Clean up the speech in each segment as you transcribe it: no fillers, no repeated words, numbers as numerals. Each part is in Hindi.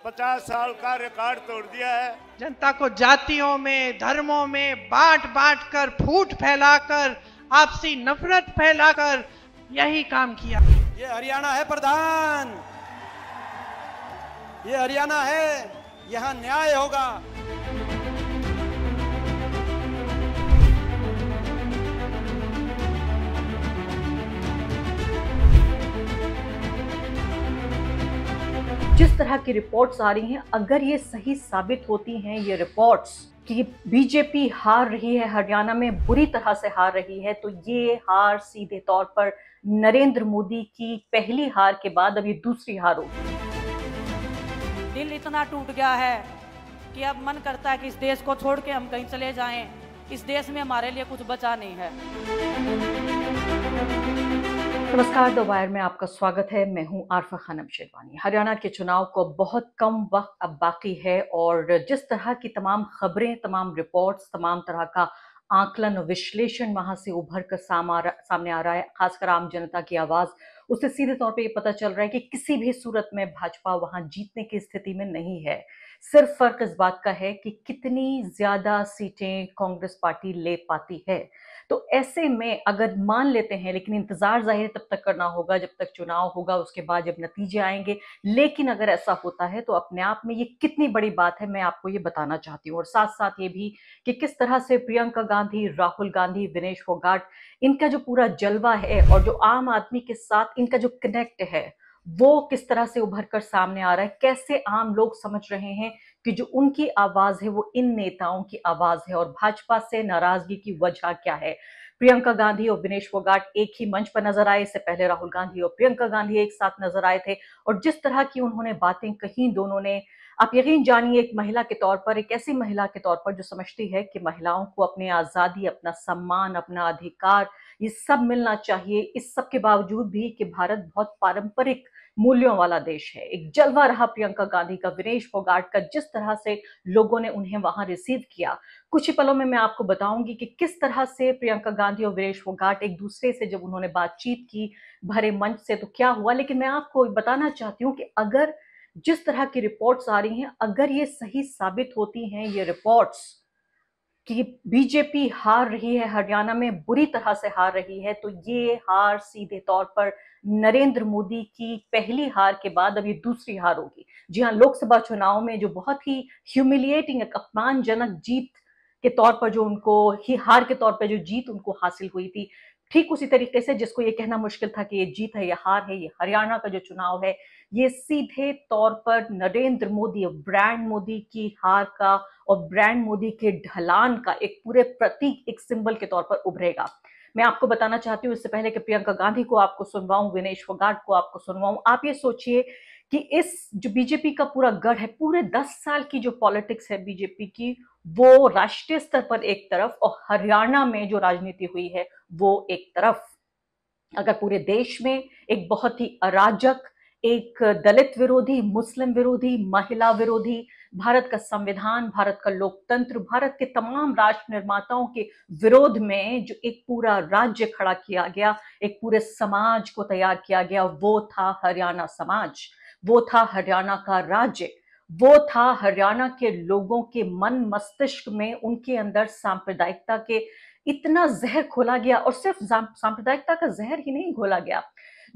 50 साल का रिकॉर्ड तोड़ दिया है। जनता को जातियों में, धर्मों में बांट बांट कर, फूट फैलाकर, आपसी नफरत फैलाकर यही काम किया। ये हरियाणा है प्रधान, ये हरियाणा है, यहाँ न्याय होगा। जिस तरह की रिपोर्ट्स आ रही हैं, अगर ये सही साबित होती हैं ये रिपोर्ट्स कि बीजेपी हार रही है, हरियाणा में बुरी तरह से हार रही है, तो ये हार सीधे तौर पर नरेंद्र मोदी की पहली हार के बाद अब ये दूसरी हार होगी। दिल इतना टूट गया है कि अब मन करता है कि इस देश को छोड़ के हम कहीं चले जाएं। इस देश में हमारे लिए कुछ बचा नहीं है। नमस्कार, द वायर में आपका स्वागत है। मैं हूं आरफा खानम शेरवानी। हरियाणा के चुनाव को बहुत कम वक्त अब बाकी है और जिस तरह की तमाम खबरें, तमाम रिपोर्ट्स, तमाम तरह का आकलन और विश्लेषण वहां से उभर कर सामने आ रहा है, खासकर आम जनता की आवाज, उससे सीधे तौर पे ये पता चल रहा है कि किसी भी सूरत में भाजपा वहां जीतने की स्थिति में नहीं है। सिर्फ फर्क इस बात का है कि कितनी ज्यादा सीटें कांग्रेस पार्टी ले पाती है। तो ऐसे में अगर मान लेते हैं, लेकिन इंतजार जाहिर तब तक करना होगा जब तक चुनाव होगा, उसके बाद जब नतीजे आएंगे। लेकिन अगर ऐसा होता है तो अपने आप में ये कितनी बड़ी बात है, मैं आपको ये बताना चाहती हूँ। और साथ साथ ये भी कि किस तरह से प्रियंका गांधी, राहुल गांधी, विनेश फोगाट, इनका जो पूरा जलवा है और जो आम आदमी के साथ इनका जो कनेक्ट है वो किस तरह से उभर कर सामने आ रहा है। कैसे आम लोग समझ रहे हैं कि जो उनकी आवाज है वो इन नेताओं की आवाज है और भाजपा से नाराजगी की वजह क्या है। प्रियंका गांधी और विनेश फोगाट एक ही मंच पर नजर आए, इससे पहले राहुल गांधी और प्रियंका गांधी एक साथ नजर आए थे और जिस तरह की उन्होंने बातें कही दोनों ने, आप यकीन जानिए, एक महिला के तौर पर, एक ऐसी महिला के तौर पर जो समझती है कि महिलाओं को अपनी आजादी, अपना सम्मान, अपना अधिकार, ये सब मिलना चाहिए। इस सब के बावजूद भी कि भारत बहुत पारंपरिक मूल्यों वाला देश है। एक जलवा रहा प्रियंका गांधी का, विनेश फोगाट का, जिस तरह से लोगों ने उन्हें वहां रिसीव किया। कुछ ही पलों में मैं आपको बताऊंगी कि किस तरह से प्रियंका गांधी और विनेश फोगाट एक दूसरे से जब उन्होंने बातचीत की भरे मंच से तो क्या हुआ। लेकिन मैं आपको बताना चाहती हूँ कि अगर जिस तरह की रिपोर्ट्स आ रही हैं, अगर ये सही साबित होती हैं ये रिपोर्ट्स कि बीजेपी हार रही है, हरियाणा में बुरी तरह से हार रही है, तो ये हार सीधे तौर पर नरेंद्र मोदी की पहली हार के बाद अब ये दूसरी हार होगी। जी हाँ, लोकसभा चुनाव में जो बहुत ही ह्यूमिलिएटिंग, अपमानजनक जीत के तौर पर जो उनको ही हार के तौर पर जो जीत उनको हासिल हुई थी, ठीक उसी तरीके से जिसको ये कहना मुश्किल था कि ये जीत है, ये हार है, ये हरियाणा का जो चुनाव है, ये सीधे तौर पर नरेंद्र मोदी और ब्रांड मोदी की हार का और ब्रांड मोदी के ढलान का एक पूरे प्रतीक, एक सिंबल के तौर पर उभरेगा। मैं आपको बताना चाहती हूँ, इससे पहले कि प्रियंका गांधी को आपको सुनवाऊं, विनेश फोगाट को आपको सुनवाऊं, आप ये सोचिए कि इस जो बीजेपी का पूरा गढ़ है, पूरे 10 साल की जो पॉलिटिक्स है बीजेपी की, वो राष्ट्रीय स्तर पर एक तरफ और हरियाणा में जो राजनीति हुई है वो एक तरफ। अगर पूरे देश में एक बहुत ही अराजक, एक दलित विरोधी, मुस्लिम विरोधी, महिला विरोधी, भारत का संविधान, भारत का लोकतंत्र, भारत के तमाम राष्ट्र निर्माताओं के विरोध में जो एक पूरा राज्य खड़ा किया गया, एक पूरे समाज को तैयार किया गया, वो था हरियाणा समाज, वो था हरियाणा का राज्य, वो था हरियाणा के लोगों के मन मस्तिष्क में, उनके अंदर सांप्रदायिकता के इतना जहर खोला गया। और सिर्फ सांप्रदायिकता का जहर ही नहीं घोला गया,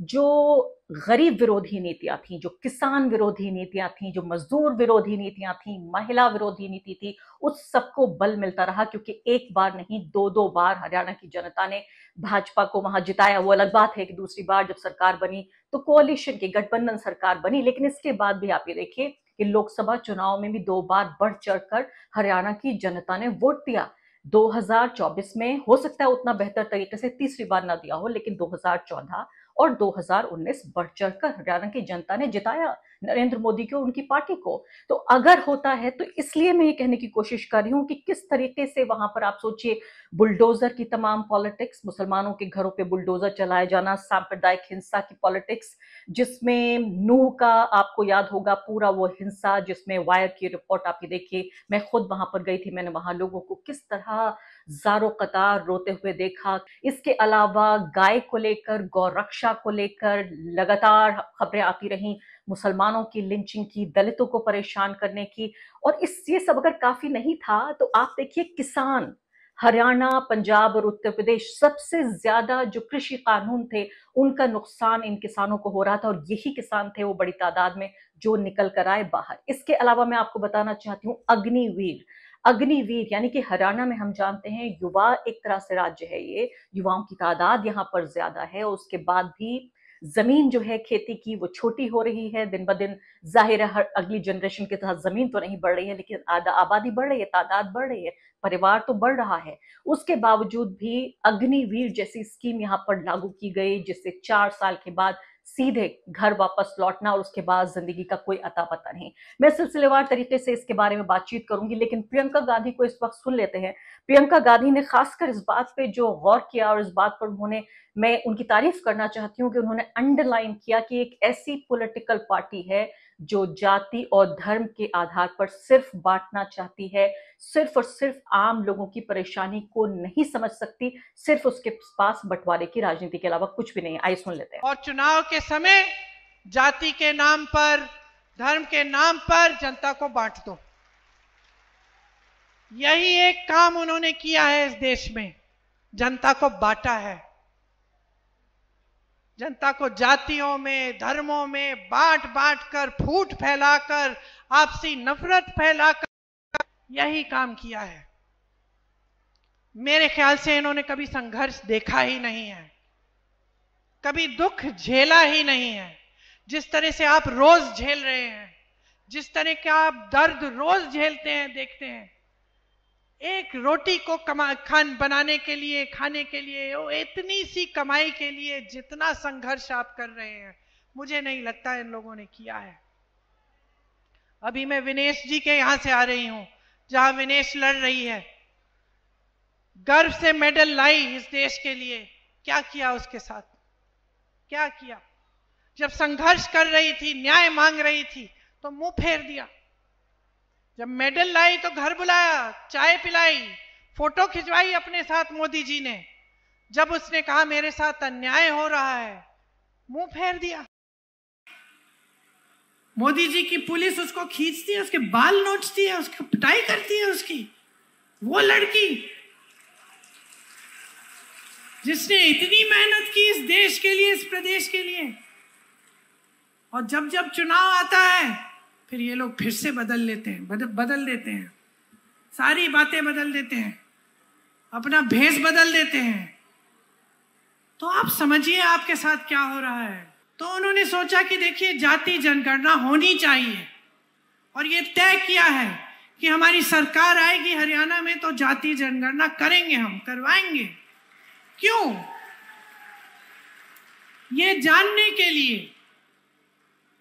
जो गरीब विरोधी नीतियां थी, जो किसान विरोधी नीतियां थी, जो मजदूर विरोधी नीतियां थी, महिला विरोधी नीति थी, उस सबको बल मिलता रहा। क्योंकि एक बार नहीं, दो दो बार हरियाणा की जनता ने भाजपा को वहां जिताया। वो अलग बात है कि दूसरी बार जब सरकार बनी तो कोalition की, गठबंधन सरकार बनी, लेकिन इसके बाद भी आप ये देखिए कि लोकसभा चुनाव में भी 2 बार बढ़ चढ़कर हरियाणा की जनता ने वोट दिया। 2024 में हो सकता है उतना बेहतर तरीके से तीसरी बार ना दिया हो, लेकिन 2014 और 2019 बढ़ चढ़कर हरियाणा की जनता ने जिताया नरेंद्र मोदी को, उनकी पार्टी को। तो अगर होता है तो इसलिए मैं ये कहने की कोशिश कर रही हूं कि किस तरीके से वहां पर आप सोचिए, बुलडोजर की तमाम पॉलिटिक्स, मुसलमानों के घरों पे बुलडोजर चलाया जाना, सांप्रदायिक हिंसा की पॉलिटिक्स, जिसमें नूह का आपको याद होगा पूरा वो हिंसा, जिसमें वायर की रिपोर्ट आप ये देखिए, मैं खुद वहां पर गई थी, मैंने वहां लोगों को किस तरह जारो कतार रोते हुए देखा। इसके अलावा गाय को लेकर, गौ रक्षा को लेकर लगातार खबरें आती रहीं, मुसलमानों की लिंचिंग की, दलितों को परेशान करने की। और ये सब अगर काफी नहीं था तो आप देखिए किसान, हरियाणा, पंजाब और उत्तर प्रदेश सबसे ज्यादा जो कृषि कानून थे उनका नुकसान इन किसानों को हो रहा था, और यही किसान थे वो बड़ी तादाद में जो निकल कर आए बाहर। इसके अलावा मैं आपको बताना चाहती हूँ अग्निवीर। अग्निवीर यानी कि हरियाणा में हम जानते हैं युवा एक तरह से राज्य है, ये युवाओं की तादाद यहाँ पर ज्यादा है, और उसके बाद भी जमीन जो है खेती की वो छोटी हो रही है दिन ब दिन। जाहिर है हर अगली जनरेशन के साथ जमीन तो नहीं बढ़ रही है, लेकिन आबादी बढ़ रही है, तादाद बढ़ रही है, परिवार तो बढ़ रहा है। उसके बावजूद भी अग्निवीर जैसी स्कीम यहाँ पर लागू की गई, जिससे 4 साल के बाद सीधे घर वापस लौटना, और उसके बाद जिंदगी का कोई अता पता नहीं। मैं सिलसिलेवार तरीके से इसके बारे में बातचीत करूंगी, लेकिन प्रियंका गांधी को इस वक्त सुन लेते हैं। प्रियंका गांधी ने खासकर इस बात पे जो गौर किया, और इस बात पर मैं उनकी तारीफ करना चाहती हूँ कि उन्होंने अंडरलाइन किया कि एक ऐसी पॉलिटिकल पार्टी है जो जाति और धर्म के आधार पर सिर्फ बांटना चाहती है, सिर्फ और सिर्फ आम लोगों की परेशानी को नहीं समझ सकती, सिर्फ उसके पास बंटवारे की राजनीति के अलावा कुछ भी नहीं है। आइए सुन लेते हैं। और चुनाव के समय जाति के नाम पर, धर्म के नाम पर जनता को बांट दो, यही एक काम उन्होंने किया है इस देश में। जनता को बांटा है, जनता को जातियों में, धर्मों में बांट बांट कर, फूट फैलाकर, आपसी नफरत फैलाकर यही काम किया है। मेरे ख्याल से इन्होंने कभी संघर्ष देखा ही नहीं है, कभी दुख झेला ही नहीं है। जिस तरह से आप रोज झेल रहे हैं, जिस तरह का आप दर्द रोज झेलते हैं, देखते हैं, एक रोटी को बनाने के लिए, खाने के लिए, वो इतनी सी कमाई के लिए जितना संघर्ष आप कर रहे हैं, मुझे नहीं लगता इन लोगों ने किया है। अभी मैं विनेश जी के यहां से आ रही हूं, जहां विनेश लड़ रही है, गर्व से मेडल लाई इस देश के लिए। क्या किया उसके साथ, क्या किया? जब संघर्ष कर रही थी, न्याय मांग रही थी, तो मुंह फेर दिया। जब मेडल लाई तो घर बुलाया, चाय पिलाई, फोटो खिंचवाई अपने साथ मोदी जी ने। जब उसने कहा मेरे साथ अन्याय हो रहा है, मुंह फेर दिया। मोदी जी की पुलिस उसको खींचती है, उसके बाल नोचती है, उसकी पिटाई करती है उसकी। वो लड़की जिसने इतनी मेहनत की इस देश के लिए, इस प्रदेश के लिए, और जब जब चुनाव आता है फिर ये लोग फिर से बदल लेते हैं, बदल देते हैं, सारी बातें बदल देते हैं, अपना भेष बदल देते हैं। तो आप समझिए आपके साथ क्या हो रहा है। तो उन्होंने सोचा कि देखिए जाति जनगणना होनी चाहिए, और ये तय किया है कि हमारी सरकार आएगी हरियाणा में तो जाति जनगणना करेंगे, हम करवाएंगे। क्यों? ये जानने के लिए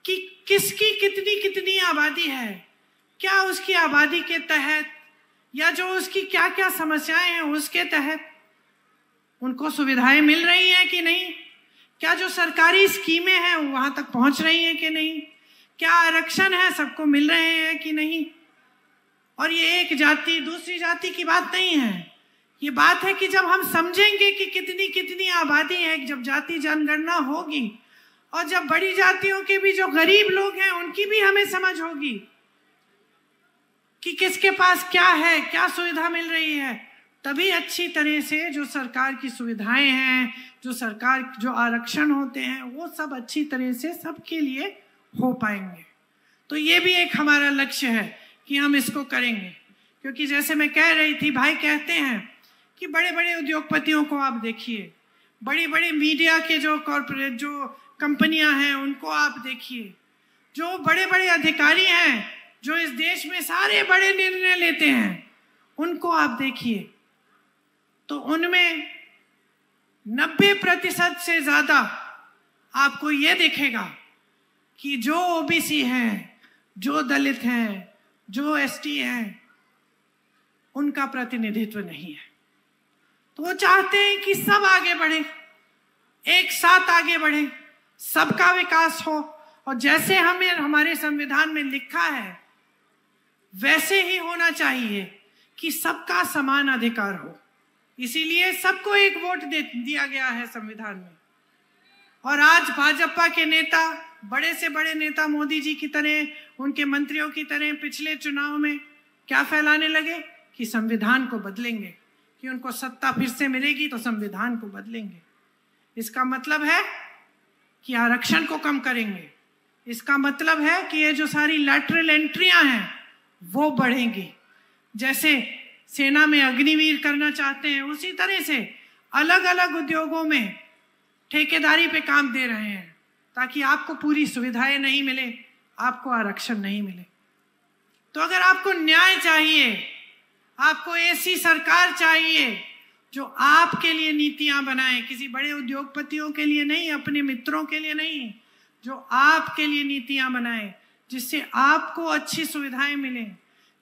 कि किसकी कितनी कितनी आबादी है, क्या उसकी आबादी के तहत या जो उसकी क्या क्या समस्याएं हैं उसके तहत उनको सुविधाएं मिल रही हैं कि नहीं, क्या जो सरकारी स्कीमें हैं वहां तक पहुंच रही हैं कि नहीं, क्या आरक्षण है सबको मिल रहे हैं कि नहीं। और ये एक जाति दूसरी जाति की बात नहीं है, ये बात है कि जब हम समझेंगे कि कितनी कितनी आबादी है, जब जाति जनगणना होगी, और जब बड़ी जातियों के भी जो गरीब लोग हैं उनकी भी हमें समझ होगी कि किसके पास क्या है, क्या सुविधा मिल रही है, तभी अच्छी तरह से जो सरकार की सुविधाएं हैं, जो सरकार जो आरक्षण होते हैं, वो सब अच्छी तरह से सबके लिए हो पाएंगे। तो ये भी एक हमारा लक्ष्य है कि हम इसको करेंगे। क्योंकि जैसे मैं कह रही थी, भाई कहते हैं कि बड़े बड़े उद्योगपतियों को आप देखिए, बड़ी बड़ी मीडिया के जो कॉरपोरेट जो कंपनियां हैं उनको आप देखिए, जो बड़े बड़े अधिकारी हैं जो इस देश में सारे बड़े निर्णय लेते हैं, उनको आप देखिए, तो उनमें 90% से ज्यादा आपको ये दिखेगा कि जो ओबीसी हैं, जो दलित हैं, जो एसटी हैं, उनका प्रतिनिधित्व नहीं है। तो वो चाहते हैं कि सब आगे बढ़े, एक साथ आगे बढ़े, सबका विकास हो, और जैसे हमें हमारे संविधान में लिखा है वैसे ही होना चाहिए कि सबका समान अधिकार हो। इसीलिए सबको एक वोट दिया गया है संविधान में। और आज भाजपा के नेता बड़े से बड़े नेता मोदी जी की तरह, उनके मंत्रियों की तरह पिछले चुनाव में क्या फैलाने लगे कि संविधान को बदलेंगे, कि उनको सत्ता फिर से मिलेगी तो संविधान को बदलेंगे। इसका मतलब है कि आरक्षण को कम करेंगे। इसका मतलब है कि ये जो सारी लैटरल एंट्रियां हैं वो बढ़ेंगी। जैसे सेना में अग्निवीर करना चाहते हैं, उसी तरह से अलग अलग उद्योगों में ठेकेदारी पे काम दे रहे हैं ताकि आपको पूरी सुविधाएं नहीं मिले, आपको आरक्षण नहीं मिले। तो अगर आपको न्याय चाहिए, आपको ऐसी सरकार चाहिए जो आपके लिए नीतियां बनाए, किसी बड़े उद्योगपतियों के लिए नहीं, अपने मित्रों के लिए नहीं, जो आपके लिए नीतियां बनाए, जिससे आपको अच्छी सुविधाएं मिले,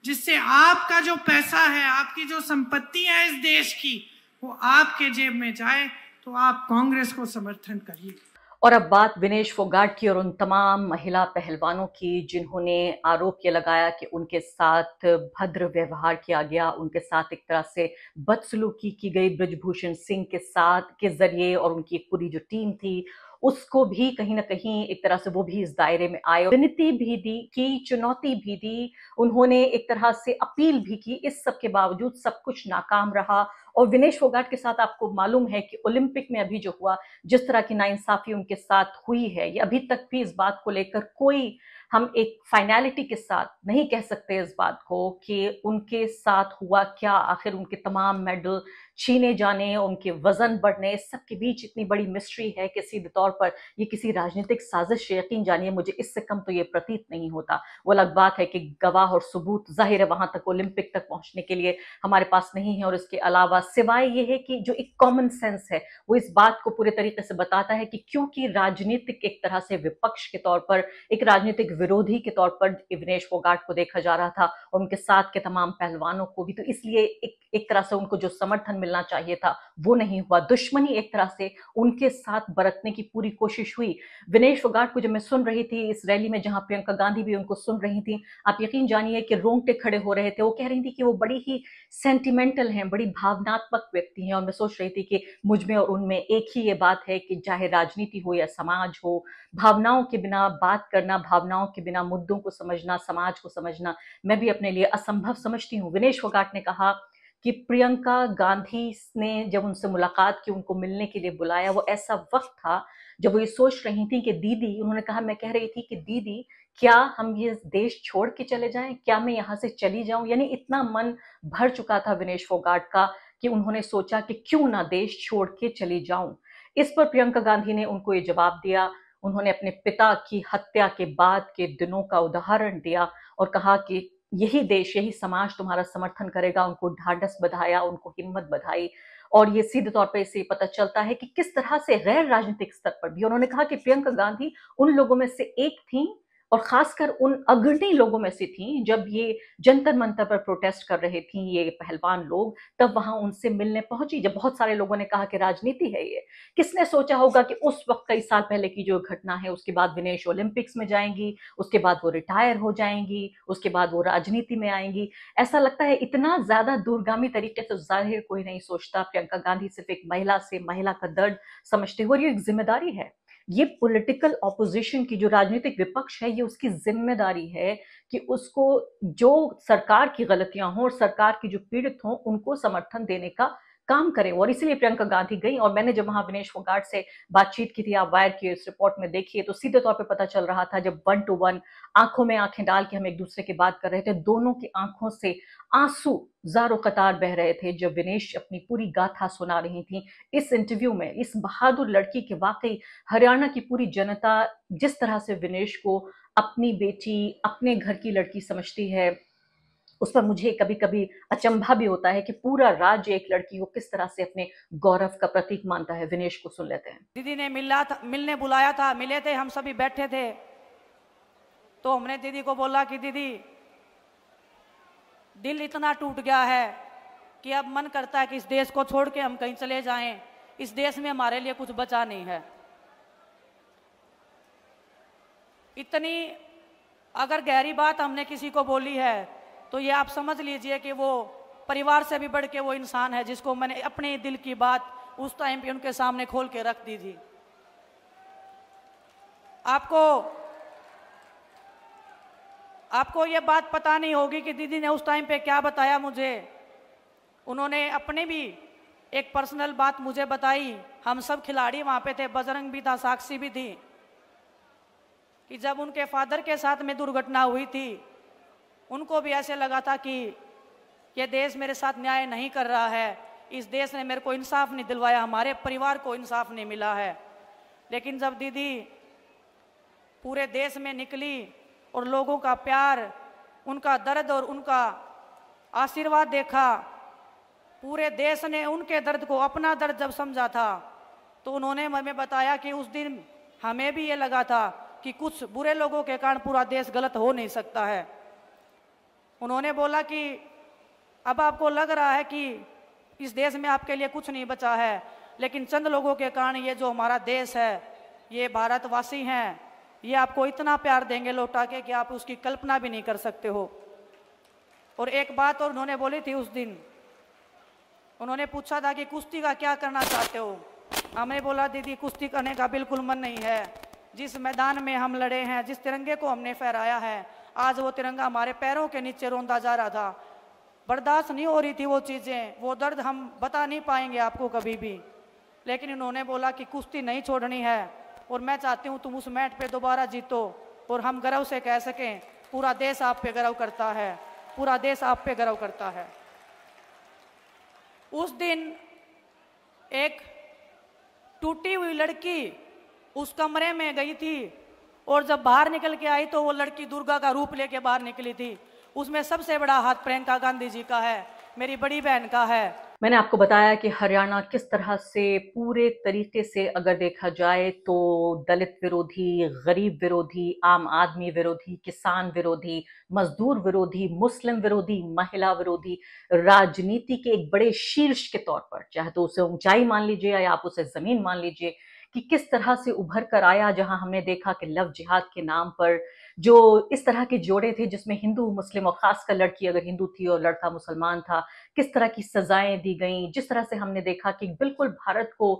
जिससे आपका जो पैसा है, आपकी जो संपत्ति है इस देश की, वो आपके जेब में जाए, तो आप कांग्रेस को समर्थन करिए। और अब बात विनेश फोगाट की और उन तमाम महिला पहलवानों की जिन्होंने आरोप ये लगाया कि उनके साथ भद्र व्यवहार किया गया, उनके साथ एक तरह से बदसलूकी की गई ब्रजभूषण सिंह के साथ के जरिए, और उनकी एक पूरी जो टीम थी उसको भी कहीं ना कहीं एक तरह से वो भी इस दायरे में आए, विनती भी दी की, चुनौती भी दी, उन्होंने एक तरह से अपील भी की। इस सब के बावजूद सब कुछ नाकाम रहा। और विनेश फोगाट के साथ आपको मालूम है कि ओलंपिक में अभी जो हुआ, जिस तरह की नाइंसाफी उनके साथ हुई है, ये अभी तक भी इस बात को लेकर कोई हम एक फाइनलिटी के साथ नहीं कह सकते इस बात को कि उनके साथ हुआ क्या। आखिर उनके तमाम मेडल छीने जाने, उनके वजन बढ़ने, इस सब के बीच इतनी बड़ी मिस्ट्री है कि सीधे तौर पर ये किसी राजनीतिक साजिश, यकीन जानिए मुझे इससे कम तो ये प्रतीत नहीं होता। वो अलग बात है कि गवाह और सबूत जाहिर है वहां तक, ओलंपिक तक पहुंचने के लिए हमारे पास नहीं है। और इसके अलावा सिवाय ये है कि जो एक कॉमन सेंस है वो इस बात को पूरे तरीके से बताता है कि क्योंकि राजनीतिक एक तरह से विपक्ष के तौर पर, एक राजनीतिक विरोधी के तौर पर विनेश फोगाट को देखा जा रहा था और उनके साथ के तमाम पहलवानों को भी, तो इसलिए एक तरह से उनको जो समर्थन मिलना चाहिए था वो नहीं हुआ। दुश्मनी एक तरह से उनके साथ बरतने की पूरी कोशिश हुई। विनेश फोगाट को जब मैं सुन रही थी इस रैली में, जहां प्रियंका गांधी भी उनको सुन रही थी, आप यकीन जानिए कि रोंगटे खड़े हो रहे थे। वो कह रही थी कि वो बड़ी ही सेंटिमेंटल हैं, बड़ी भावनात्मक व्यक्ति हैं, और मैं सोच रही थी कि मुझ में और उनमें एक ही ये बात है कि चाहे राजनीति हो या समाज हो, भावनाओं के बिना बात करना, भावनाओं के बिना मुद्दों को समझना, समाज को समझना मैं भी अपने लिए असंभव समझती हूँ। विनेश फोगाट ने कहा कि प्रियंका गांधी ने जब उनसे मुलाकात की, उनको मिलने के लिए बुलाया, वो ऐसा वक्त था जब वो ये सोच रही थी कि दीदी, उन्होंने कहा, मैं कह रही थी कि दीदी क्या हम ये देश छोड़ के चले जाएं, क्या मैं यहाँ से चली जाऊं। यानी इतना मन भर चुका था विनेश फोगाट का कि उन्होंने सोचा कि क्यों ना देश छोड़ के चली जाऊं। इस पर प्रियंका गांधी ने उनको ये जवाब दिया। उन्होंने अपने पिता की हत्या के बाद के दिनों का उदाहरण दिया और कहा कि यही देश, यही समाज तुम्हारा समर्थन करेगा। उनको ढाढ़स बधाया, उनको हिम्मत बधाई। और ये सीधे तौर पर इससे पता चलता है कि किस तरह से गैर राजनीतिक स्तर पर भी उन्होंने कहा कि प्रियंका गांधी उन लोगों में से एक थी, और खासकर उन अग्रणी लोगों में से थी जब ये जंतर मंतर पर प्रोटेस्ट कर रहे थी ये पहलवान लोग, तब वहां उनसे मिलने पहुंची। जब बहुत सारे लोगों ने कहा कि राजनीति है ये, किसने सोचा होगा कि उस वक्त कई साल पहले की जो घटना है, उसके बाद विनेश ओलंपिक्स में जाएंगी, उसके बाद वो रिटायर हो जाएंगी, उसके बाद वो राजनीति में आएंगी। ऐसा लगता है इतना ज्यादा दूरगामी तरीके से जाहिर कोई नहीं सोचता। प्रियंका गांधी सिर्फ एक महिला से महिला का दर्द समझते हुए, और ये एक जिम्मेदारी है, ये पॉलिटिकल ऑपोजिशन की, जो राजनीतिक विपक्ष है, ये उसकी जिम्मेदारी है कि उसको जो सरकार की गलतियां हों और सरकार की जो पीड़ित हों उनको समर्थन देने का काम करें। और इसलिए प्रियंका गांधी गई। और मैंने जब वहां विनेश फोगाट से बातचीत की थी, आप वायर की इस रिपोर्ट में देखिए, तो सीधे तौर पे पता चल रहा था, जब 1 to 1 आंखों में आंखें डाल के हम एक दूसरे की बात कर रहे थे, दोनों की आंखों से आंसू ज़ारो कतार बह रहे थे जब विनेश अपनी पूरी गाथा सुना रही थी इस इंटरव्यू में। इस बहादुर लड़की के, वाकई हरियाणा की पूरी जनता जिस तरह से विनेश को अपनी बेटी, अपने घर की लड़की समझती है, उस पर मुझे कभी कभी अचंभा भी होता है कि पूरा राज्य एक लड़की को किस तरह से अपने गौरव का प्रतीक मानता है। विनेश को सुन लेते हैं। दीदी ने मिलने बुलाया था, मिले थे, हम सभी बैठे थे, तो हमने दीदी को बोला कि दीदी दिल इतना टूट गया है कि अब मन करता है कि इस देश को छोड़ के हम कहीं चले जाएं, इस देश में हमारे लिए कुछ बचा नहीं है। इतनी अगर गहरी बात हमने किसी को बोली है तो ये आप समझ लीजिए कि वो परिवार से भी बढ़ के वो इंसान है जिसको मैंने अपने दिल की बात उस टाइम पे उनके सामने खोल के रख दी थी। आपको ये बात पता नहीं होगी कि दीदी ने उस टाइम पे क्या बताया मुझे। उन्होंने अपने भी एक पर्सनल बात मुझे बताई। हम सब खिलाड़ी वहाँ पे थे, बजरंग भी था, साक्षी भी थी, कि जब उनके फादर के साथ में दुर्घटना हुई थी, उनको भी ऐसे लगा था कि ये देश मेरे साथ न्याय नहीं कर रहा है, इस देश ने मेरे को इंसाफ नहीं दिलवाया, हमारे परिवार को इंसाफ नहीं मिला है। लेकिन जब दीदी पूरे देश में निकली और लोगों का प्यार, उनका दर्द और उनका आशीर्वाद देखा, पूरे देश ने उनके दर्द को अपना दर्द जब समझा था, तो उन्होंने हमें बताया कि उस दिन हमें भी ये लगा था कि कुछ बुरे लोगों के कारण पूरा देश गलत हो नहीं सकता है। उन्होंने बोला कि अब आपको लग रहा है कि इस देश में आपके लिए कुछ नहीं बचा है, लेकिन चंद लोगों के कारण ये जो हमारा देश है, ये भारतवासी हैं, ये आपको इतना प्यार देंगे लौटा के कि आप उसकी कल्पना भी नहीं कर सकते हो। और एक बात और उन्होंने बोली थी उस दिन, उन्होंने पूछा था कि कुश्ती का क्या करना चाहते हो। हमने बोला दीदी कुश्ती करने का बिल्कुल मन नहीं है। जिस मैदान में हम लड़े हैं, जिस तिरंगे को हमने फहराया है, आज वो तिरंगा हमारे पैरों के नीचे रोंदा जा रहा था। बर्दाश्त नहीं हो रही थी वो चीज़ें, वो दर्द हम बता नहीं पाएंगे आपको कभी भी। लेकिन उन्होंने बोला कि कुश्ती नहीं छोड़नी है और मैं चाहती हूँ तुम उस मैट पे दोबारा जीतो और हम गर्व से कह सकें पूरा देश आप पे गर्व करता है, पूरा देश आप पे गर्व करता है। उस दिन एक टूटी हुई लड़की उस कमरे में गई थी और जब बाहर निकल के आई तो वो लड़की दुर्गा का रूप लेके बाहर निकली थी। उसमें सबसे बड़ा हाथ प्रियंका गांधी जी का है, मेरी बड़ी बहन का है। मैंने आपको बताया कि हरियाणा किस तरह से पूरे तरीके से अगर देखा जाए तो दलित विरोधी, गरीब विरोधी, आम आदमी विरोधी, किसान विरोधी, मजदूर विरोधी, मुस्लिम विरोधी, महिला विरोधी राजनीति के एक बड़े शीर्ष के तौर पर, चाहे तो उसे ऊंचाई मान लीजिए या आप उसे जमीन मान लीजिए, कि किस तरह से उभर कर आया। जहां हमने देखा कि लव जिहाद के नाम पर जो इस तरह के जोड़े थे जिसमें हिंदू मुस्लिम और खासकर लड़की अगर हिंदू थी और लड़का मुसलमान था, किस तरह की सजाएं दी गईं। जिस तरह से हमने देखा कि बिल्कुल भारत को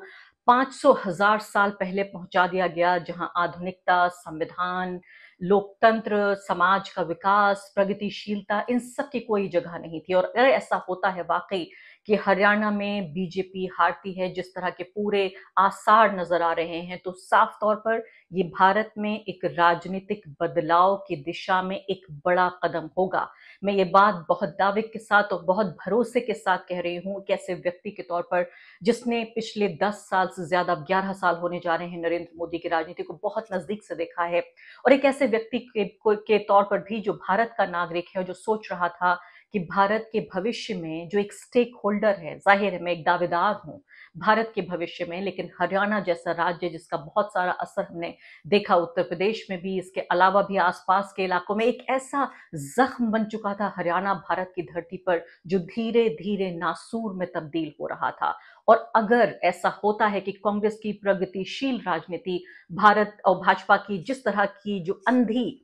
500,000 साल पहले पहुंचा दिया गया, जहां आधुनिकता, संविधान, लोकतंत्र, समाज का विकास, प्रगतिशीलता, इन सब की कोई जगह नहीं थी। और अगर ऐसा होता है वाकई कि हरियाणा में बीजेपी हारती है, जिस तरह के पूरे आसार नजर आ रहे हैं, तो साफ तौर पर ये भारत में एक राजनीतिक बदलाव की दिशा में एक बड़ा कदम होगा। मैं ये बात बहुत दावे के साथ और बहुत भरोसे के साथ कह रही हूँ कि ऐसे व्यक्ति के तौर पर जिसने पिछले 10 साल से ज्यादा, 11 साल होने जा रहे हैं, नरेंद्र मोदी की राजनीति को बहुत नजदीक से देखा है, और एक ऐसे व्यक्ति के तौर पर भी जो भारत का नागरिक है और जो सोच रहा था कि भारत के भविष्य में जो एक स्टेक होल्डर है, जाहिर है मैं एक दावेदार हूं भारत के भविष्य में, लेकिन हरियाणा जैसा राज्य जिसका बहुत सारा असर हमने देखा उत्तर प्रदेश में भी, इसके अलावा भी आसपास के इलाकों में, एक ऐसा जख्म बन चुका था हरियाणा भारत की धरती पर जो धीरे धीरे नासूर में तब्दील हो रहा था। और अगर ऐसा होता है कि कांग्रेस की प्रगतिशील राजनीति, भारत और भाजपा की जिस तरह की जो अंधी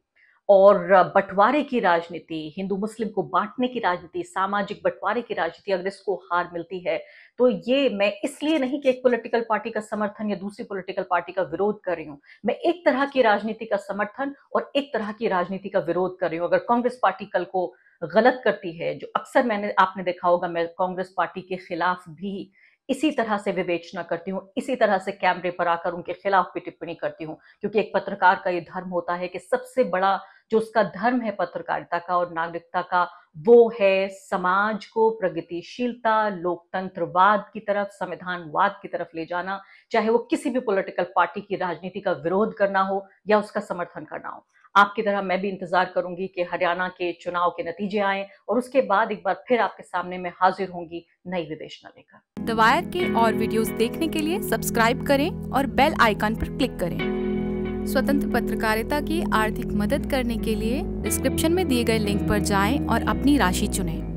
और बंटवारे की राजनीति, हिंदू मुस्लिम को बांटने की राजनीति, सामाजिक बंटवारे की राजनीति, अगर इसको हार मिलती है, तो ये मैं इसलिए नहीं कि एक पॉलिटिकल पार्टी का समर्थन या दूसरी पॉलिटिकल पार्टी का विरोध कर रही हूं, मैं एक तरह की राजनीति का समर्थन और एक तरह की राजनीति का विरोध कर रही हूं। अगर कांग्रेस पार्टी कल को गलत करती है, जो अक्सर आपने देखा होगा, मैं कांग्रेस पार्टी के खिलाफ भी इसी तरह से विवेचना करती हूँ, इसी तरह से कैमरे पर आकर उनके खिलाफ भी टिप्पणी करती हूँ, क्योंकि एक पत्रकार का ये धर्म होता है कि सबसे बड़ा जो उसका धर्म है पत्रकारिता का और नागरिकता का, वो है समाज को प्रगतिशीलता, लोकतंत्रवाद की तरफ, संविधानवाद की तरफ ले जाना, चाहे वो किसी भी पॉलिटिकल पार्टी की राजनीति का विरोध करना हो या उसका समर्थन करना हो। आपकी तरह मैं भी इंतजार करूंगी कि हरियाणा के चुनाव के नतीजे आएं और उसके बाद एक बार फिर आपके सामने मैं हाजिर होंगी नई विवेचना लेकर। द वायर के और वीडियोस देखने के लिए सब्सक्राइब करें और बेल आइकन पर क्लिक करें। स्वतंत्र पत्रकारिता की आर्थिक मदद करने के लिए डिस्क्रिप्शन में दिए गए लिंक पर जाएं और अपनी राशि चुनें।